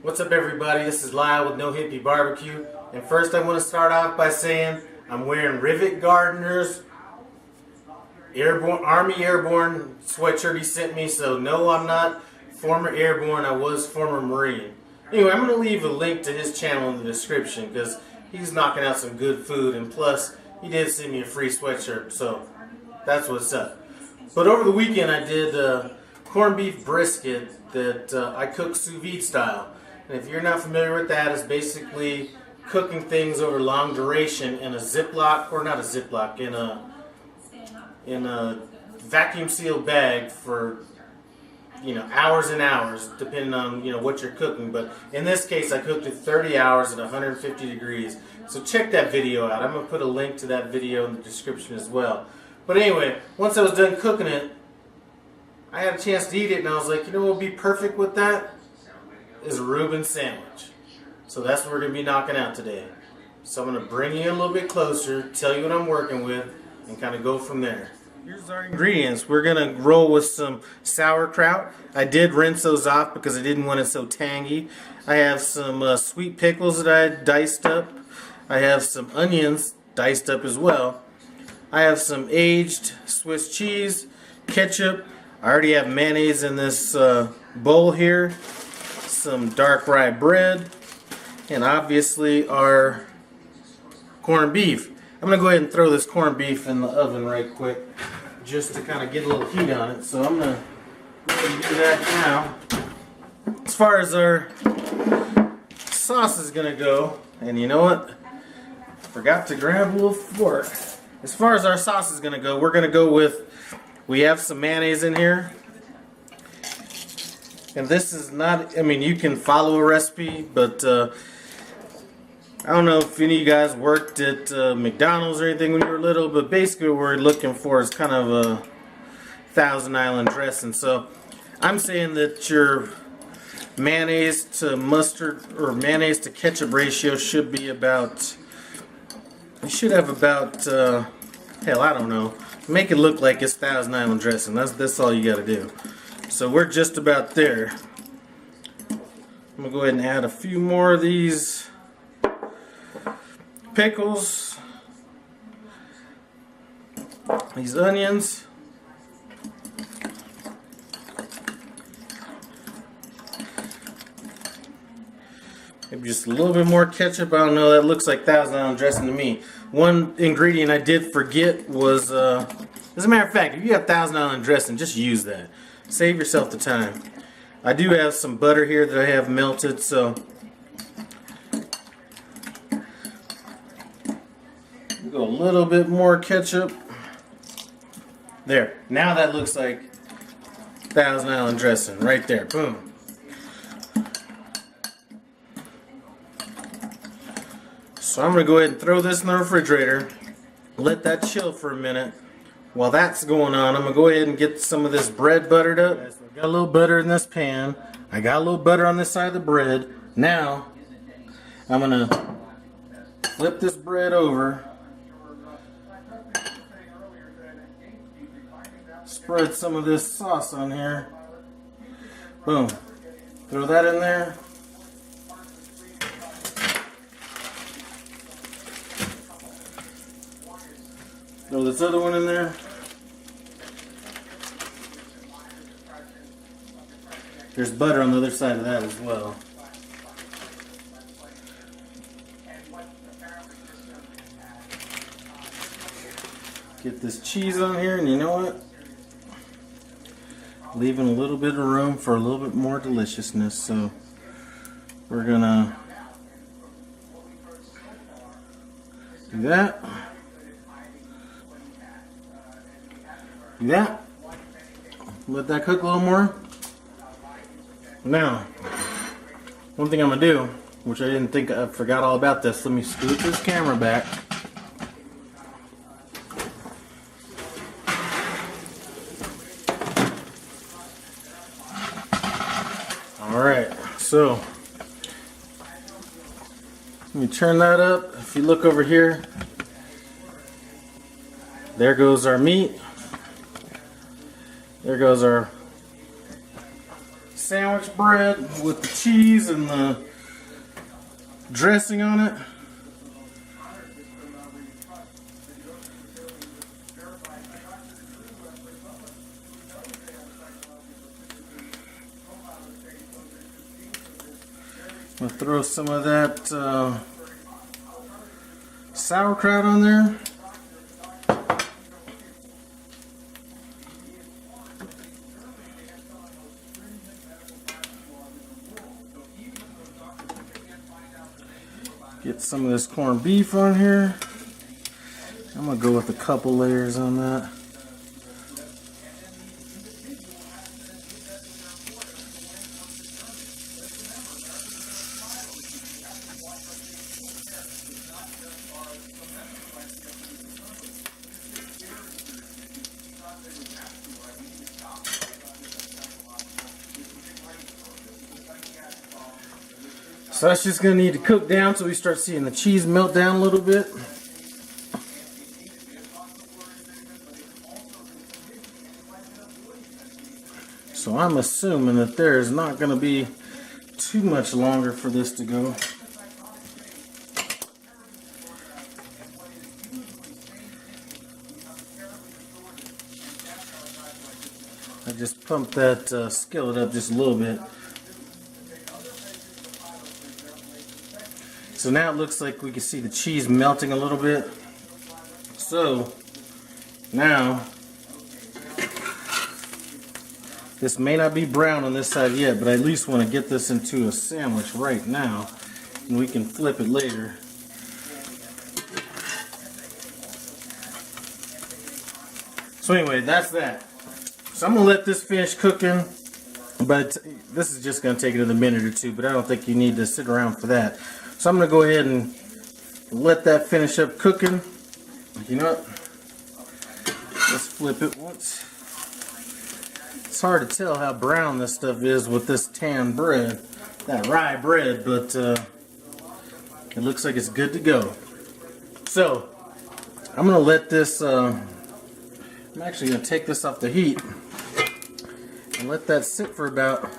What's up everybody, this is Lyle with No Hippie Barbecue, and first I want to start off by saying I'm wearing Rivet Gardner's Army Airborne sweatshirt he sent me, so no, I'm not former Airborne, I was former Marine. Anyway, I'm going to leave a link to his channel in the description because he's knocking out some good food, and plus he did send me a free sweatshirt, so that's what's up. But over the weekend I did corned beef brisket that I cooked sous vide style. And if you're not familiar with that, it's basically cooking things over long duration in a Ziploc, or not a Ziploc, in a vacuum sealed bag for, you know, hours and hours, depending on, you know, what you're cooking. But in this case, I cooked it 30 hours at 150 degrees. So check that video out. I'm going to put a link to that video in the description as well. But anyway, once I was done cooking it, I had a chance to eat it, and I was like, you know what would be perfect with that? Is a Reuben sandwich. So that's what we're going to be knocking out today. So I'm going to bring you in a little bit closer, tell you what I'm working with, and kind of go from there. Here's our ingredients. We're going to roll with some sauerkraut. I did rinse those off because I didn't want it so tangy. I have some sweet pickles that I diced up. I have some onions diced up as well. I have some aged Swiss cheese, ketchup. I already have mayonnaise in this bowl here. Some dark rye bread, and obviously our corned beef. I'm going to go ahead and throw this corned beef in the oven right quick just to kind of get a little heat on it. So I'm going to go ahead and do that now. As far as our sauce is going to go, and you know what? Forgot to grab a little fork. As far as our sauce is going to go, we're going to go with, we have some mayonnaise in here. And this is not, I mean, you can follow a recipe, but I don't know if any of you guys worked at McDonald's or anything when you were little, but basically what we're looking for is kind of a Thousand Island dressing. So I'm saying that your mayonnaise to mustard or mayonnaise to ketchup ratio should be about, you should have about, hell, I don't know, make it look like it's Thousand Island dressing. That's all you got to do. So we're just about there. I'm going to go ahead and add a few more of these pickles, these onions, maybe just a little bit more ketchup. I don't know, that looks like Thousand Island dressing to me. One ingredient I did forget was, as a matter of fact, if you have Thousand Island dressing, just use that. Save yourself the time. I do have some butter here that I have melted, so go a little bit more ketchup. There. Now that looks like Thousand Island dressing right there. Boom. So I'm going to go ahead and throw this in the refrigerator. Let that chill for a minute. While that's going on, I'm going to go ahead and get some of this bread buttered up. I've got a little butter in this pan. I got a little butter on this side of the bread. Now, I'm going to flip this bread over. Spread some of this sauce on here. Boom. Throw that in there. Throw this other one in there. There's butter on the other side of that as well. Get this cheese on here, and you know what? Leaving a little bit of room for a little bit more deliciousness, so we're gonna do that. Do that. Let that cook a little more. Now, one thing I'm gonna do, which I didn't think, I forgot all about this. Let me scoot this camera back. Alright, so Let me turn that up. If you look over here, there goes our meat. There goes our sandwich bread with the cheese and the dressing on it. I'm gonna throw some of that sauerkraut on there. Get some of this corned beef on here. I'm gonna go with a couple layers on that. So that's just going to need to cook down so we start seeing the cheese melt down a little bit. So I'm assuming that there is not going to be too much longer for this to go. I just pumped that skillet up just a little bit. So now it looks like we can see the cheese melting a little bit. So now, this may not be brown on this side yet, but I at least want to get this into a sandwich right now, and we can flip it later. So anyway, that's that. So I'm going to let this finish cooking, but this is just going to take another minute or two, but I don't think you need to sit around for that. So I'm going to go ahead and let that finish up cooking. You know what? Let's flip it once. It's hard to tell how brown this stuff is with this tan bread, that rye bread, but it looks like it's good to go. So I'm going to let this, I'm actually going to take this off the heat and let that sit for about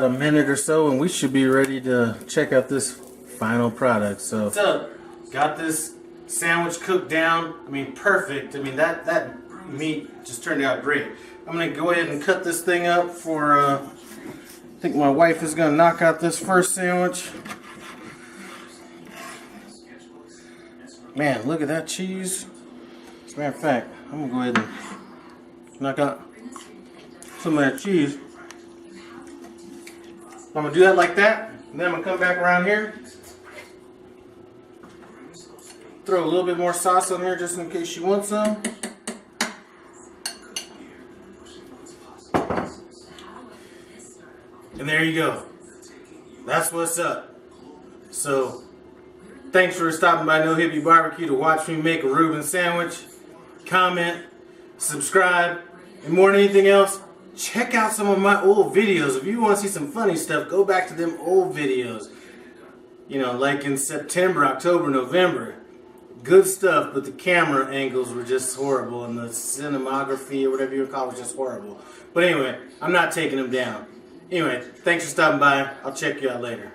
a minute or so, and we should be ready to check out this final product. So what's up? Got this sandwich cooked down. I mean, perfect. I mean, that meat just turned out great. I'm gonna go ahead and cut this thing up for I think my wife is gonna knock out this first sandwich. Man, look at that cheese. As a matter of fact, I'm gonna go ahead and knock out some of that cheese. I'm going to do that like that, and then I'm going to come back around here, throw a little bit more sauce on here just in case you want some. And there you go. That's what's up. So, thanks for stopping by No Hippie Barbecue to watch me make a Reuben sandwich. Comment, subscribe, and more than anything else, check out some of my old videos. If you want to see some funny stuff, go back to them old videos. You know, like in September, October, November. Good stuff, but the camera angles were just horrible, and the cinematography, or whatever you call it, was just horrible. But anyway, I'm not taking them down. Anyway, thanks for stopping by. I'll check you out later.